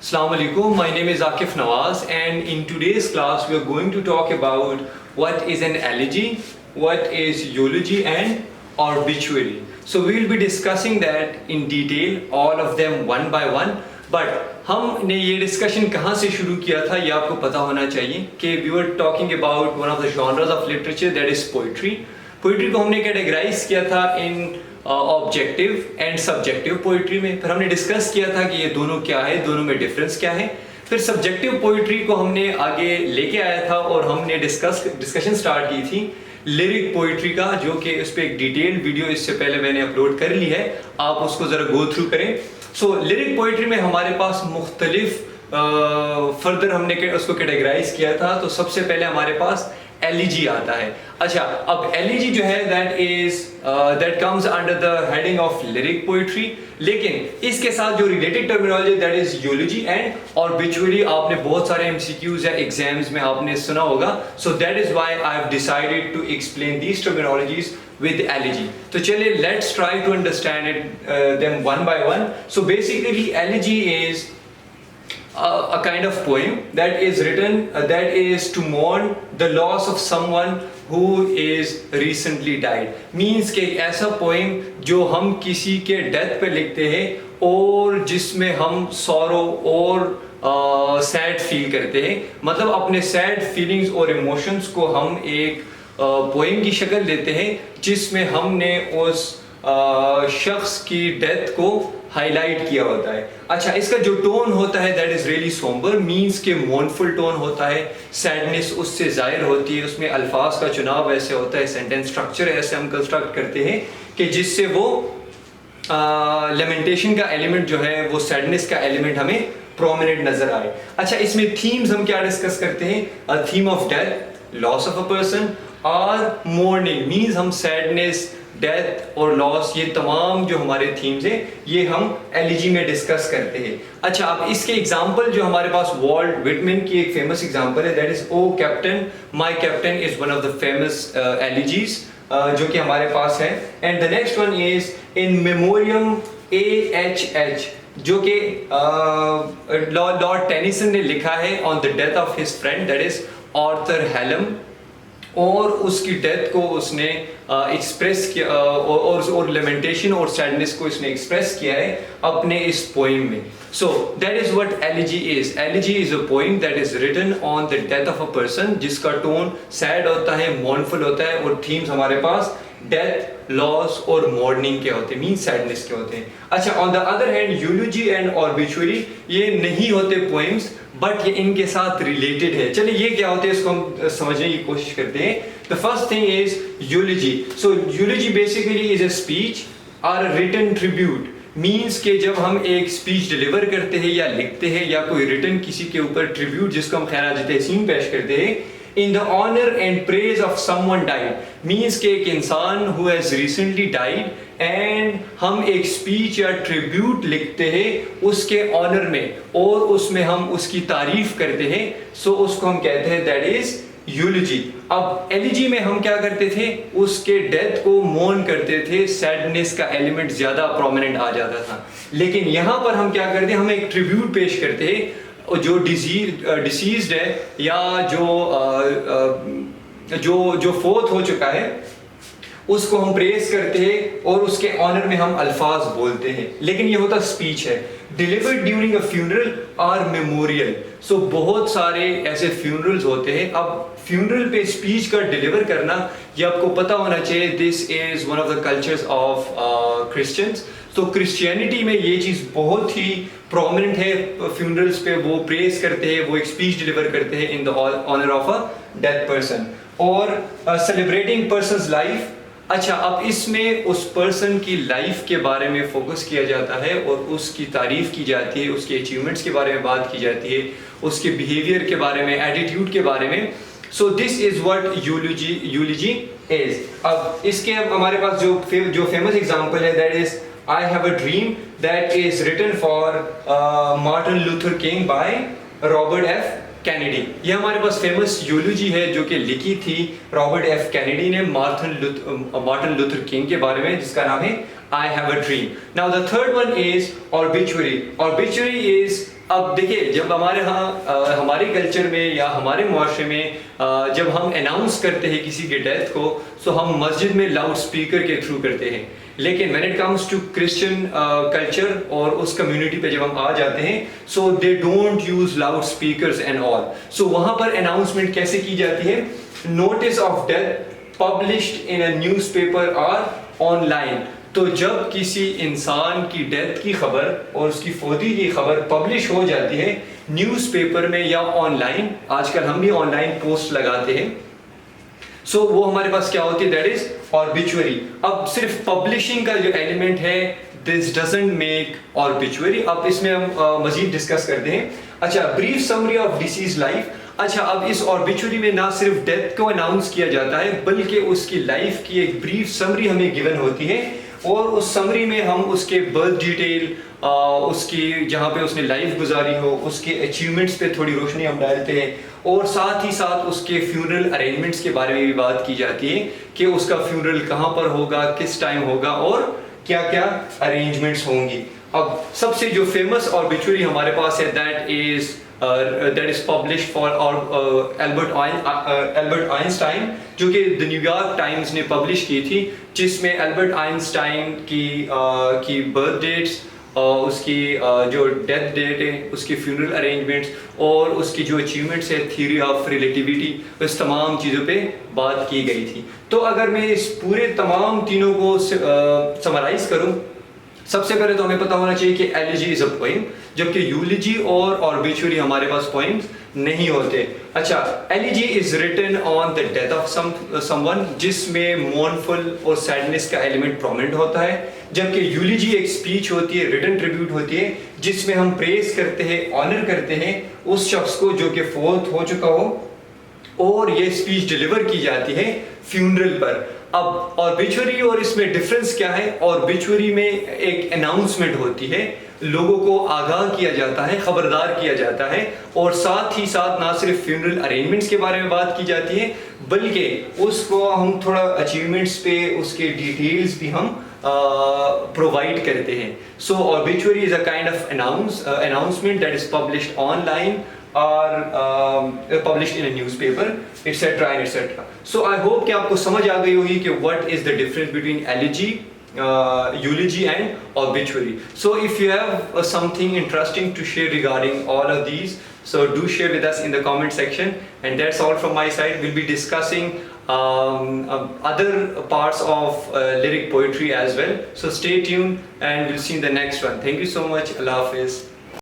Assalamu alaikum, my name is Akif Nawaz, and in today's class we are going to talk about what is an elegy, what is eulogy and obituary. So we will be discussing that in detail, all of them one by one. But हमने ये discussion कहाँ से शुरू किया था ये आपको पता होना चाहिए कि we were talking about one of the genres of literature, that is poetry. Poetry को हमने categorize किया था in objective and subjective poetry में. फिर हमने डिस्कस किया था कि ये दोनों क्या है, दोनों में डिफरेंस क्या है. फिर सब्जेक्टिव पोइट्री को हमने आगे लेके आया था और हमने डिस्कशन स्टार्ट की थी लिरिक पोइट्री का, जो कि उस पर एक डिटेल्ड वीडियो इससे पहले मैंने अपलोड कर ली है, आप उसको ज़रा गो थ्रू करें. सो लिरिक पोइट्री में हमारे पास मुख्तलिफ फर्दर हमने उसको कैटेगराइज किया था. तो सबसे पहले हमारे पास एलिजी आता है. अच्छा, अब एलिजी जो है that comes under the heading of lyric poetry, लेकिन इसके साथ जो related terminology that is eulogy and obituary आपने बहुत सारे एमसीक्यूज या एग्जाम्स में आपने सुना होगा. So that is why I have decided to explain these terminologies with elegy. तो चलिए let's try to understand them one by one. So basically elegy is a kind of poem that is written that is to mourn the loss of someone who is recently died. Means कि एक ऐसा poem जो हम किसी के death पे लिखते हैं और जिसमें हम sorrow और sad feel करते हैं. मतलब अपने sad feelings और emotions को हम एक पोएम की शक्ल देते हैं जिसमें हमने उस शख्स की डेथ को हाईलाइट किया होता है. अच्छा, इसका जो टोन होता है that is really sombre, means के मोर्नफुल टोन होता है, सैडनेस उससे जाहिर होती है, उसमें अल्फाज का चुनाव ऐसे होता है, सेंटेंस स्ट्रक्चर ऐसे हम कंस्ट्रक्ट करते हैं कि जिससे वो लेमेंटेशन का एलिमेंट जो है वो सैडनेस का एलिमेंट हमें प्रोमिनेंट नजर आए. अच्छा, इसमें थीम्स हम क्या डिस्कस करते हैं? A theme of death, loss of a person, और मोर्निंग मीन्स हम सैडनेस, डेथ और लॉस, ये तमाम जो हमारे थीम्स हैं ये हम एलिजी में डिस्कस करते हैं. अच्छा, अब इसके एग्जांपल जो हमारे पास वॉल्ट विटमैन की एक फेमस एग्जांपल है, that is O Captain my Captain is one of the famous elegies जो कि हमारे पास है. And the next one is In Memoriam AHH, जो कि लॉर्ड टेनिसन ने लिखा है on the death of his friend that is Arthur Hallam, और उसकी डेथ को उसने एक्सप्रेस किया और लेमेंटेशन और सैडनेस को इसने एक्सप्रेस किया है अपने इस पोइम में. So that is what elegy is. Elegy is a poem that is written on the death of a person, जिसका टोन सैड होता है, मोर्नफुल होता है, और थीम्स हमारे पास डेथ, लॉस और मॉर्निंग के होते हैं, मीन सैडनेस के होते हैं. अच्छा, on the other hand eulogy and obituary ये नहीं होते पोइम्स, बट ये इनके साथ रिलेटेड है. चलिए ये क्या होते हैं इसको हम समझने की कोशिश करते हैं. The first thing is यूलोजी. So यूलोजी basically is a speech और अ रिटन ट्रिब्यूट. मीन्स के जब हम एक स्पीच डिलीवर करते हैं या लिखते हैं या कोई रिटन किसी के ऊपर ट्रिब्यूट, जिसको हम खैराज तहसीन पेश करते हैं, in the honor and praise of someone died, means के एक इंसान who has recently died, and हम एक स्पीच या ट्रिब्यूट लिखते हैं उसके ऑनर में और उसमें हम उसकी तारीफ करते हैं. सो उसको हम कहते हैं दैट इज यूलोजी. अब एलिजी में हम क्या करते थे? उसके डेथ को मोर्न करते थे, सैडनेस का एलिमेंट ज्यादा प्रोमिनेंट आ जाता था. लेकिन यहाँ पर हम क्या करते हैं? हम एक ट्रिब्यूट पेश करते हैं जो डिसीज्ड है या जो फोर्थ हो चुका है उसको हम प्रेस करते हैं और उसके ऑनर में हम अल्फाज बोलते हैं. लेकिन ये होता स्पीच है, डिलीवर्ड ड्यूरिंग अ फ्यूनरल और मेमोरियल. सो बहुत सारे ऐसे फ्यूनरल्स होते हैं. अब फ्यूनरल पे स्पीच का डिलीवर करना ये आपको पता होना चाहिए, this is one of the cultures of Christians. तो क्रिश्चियनिटी में ये चीज़ बहुत ही प्रोमिनेंट है. फ्यूनरल्स पे वो प्रेस करते हैं, वो एक स्पीच डिलीवर करते हैं in the honour of a dead person और सेलिब्रेटिंग पर्सनस लाइफ. अच्छा, अब इसमें उस पर्सन की लाइफ के बारे में फोकस किया जाता है और उसकी तारीफ की जाती है, उसके अचीवमेंट्स के बारे में बात की जाती है, उसके बिहेवियर के बारे में, एटीट्यूड के बारे में. So this is what यूलोजी is. अब इसके हमारे पास जो फेमस एग्जांपल है that is I have a dream that is written for Martin Luther King by Robert F. Kennedy. ये हमारे पास फेमस यूलोजी है जो कि लिखी थी रॉबर्ट एफ कैनेडी ने मार्टिन लूथर किंग के बारे में, जिसका नाम है I have a dream. Now the third one is obituary. Obituary is اب دیکھیے جب ہمارے ہاں ہمارے کلچر میں یا ہمارے معاشرے میں جب ہم اناؤنس کرتے ہیں کسی کی ڈیتھ کو تو ہم مسجد میں لاؤڈ اسپیکر کے تھرو کرتے ہیں. لیکن when it comes to Christian culture اور اس کمیونٹی پہ جب ہم آ جاتے ہیں so they don't use loud speakers and all. so وہاں پر اناؤنسمنٹ کیسے کی جاتی ہے؟ notice of death published in a newspaper or online. تو جب کسی انسان کی ڈیتھ کی خبر اور اس کی فوتی کی خبر پبلش ہو جاتی ہے نیوز پیپر میں یا آن لائن، آج کل ہم بھی آن لائن پوسٹ لگاتے ہیں، سو وہ ہمارے پاس کیا ہوتی ہے؟ That is obituary. اب صرف پبلشنگ کا جو ایلیمنٹ ہے دس ڈزنٹ میک آربیچوری. اب اس میں ہم مزید ڈسکس کرتے ہیں. اچھا، brief summary of deceased's life. اچھا، اب اس آربیچوری میں نہ صرف ڈیتھ کو اناؤنس کیا جاتا ہے بلکہ اس کی لائف کی ایک بریف سمری ہمیں گیون ہوتی ہے، اور اس سمری میں ہم اس کے برتھ ڈیٹیل، اس کی جہاں پہ اس نے لائف گزاری ہو، اس کے اچیومنٹس پہ تھوڑی روشنی ہم ڈالتے ہیں، اور ساتھ ہی ساتھ اس کے فیونرل ارینجمنٹس کے بارے میں بھی بات کی جاتی ہے کہ اس کا فیونرل کہاں پر ہوگا، کس ٹائم ہوگا اور کیا کیا ارینجمنٹس ہوں گی. اب سب سے جو فیمس آربیچوری ہمارے پاس ہے that is published for Albert Einstein، جو کہ The New York Times نے پبلش کی تھی، جس میں البرٹ آئنسٹائن کی برتھ ڈیٹس، اس کی جو ڈیتھ ڈیٹ ہے، اس کی فیونرل ارینجمنٹس اور اس کی جو اچیومنٹس ہے تھیوری آف ریلیٹیوٹی، اس تمام چیزوں پہ بات کی گئی تھی. تو اگر میں اس پورے تمام تینوں کو سمرائز کروں، سب سے پہلے تو ہمیں پتہ ہونا چاہیے کہ ایلیجی از اے پوئم، جبکہ یولوجی اور آربیچوری ہمارے پاس پوئمز نہیں ہوتے. اچھا، elegy is written on the death of someone, جس میں مونفل اور سیڈنس کا ایلیمنٹ پرومنٹ ہوتا ہے، جبکہ یولوجی ایک اسپیچ ہوتی ہے، ریٹن ٹریبیوٹ ہوتی ہے، جس میں ہم پریز کرتے ہیں، آنر کرتے ہیں اس شخص کو جو کہ فوت ہو چکا ہو، اور یہ اسپیچ ڈیلیور کی جاتی ہے فیونرل پر. اب آربیچوری اور اس میں ڈفرینس کیا ہے؟ آربیچوری میں ایک اناؤنسمنٹ ہوتی ہے، لوگوں کو آگاہ کیا جاتا ہے، خبردار کیا جاتا ہے، اور ساتھ ہی ساتھ نہ صرف فیونرل ارینجمنٹس کے بارے میں بات کی جاتی ہے بلکہ اس کو ہم تھوڑا اچیومنٹس پہ اس کے ڈیٹیلز بھی ہم پرووائڈ کرتے ہیں. سو obituary is a kind of announcement that is published online or published in a newspaper, etc. and etc. So I hope کہ آپ کو سمجھ آ گئی ہوگی کہ what is the difference between elegy, eulogy and obituary. So if you have something interesting to share regarding all of these, so do share with us in the comment section. And that's all from my side. We'll be discussing other parts of lyric poetry as well. So stay tuned and we'll see you in the next one. Thank you so much. Allah Hafiz.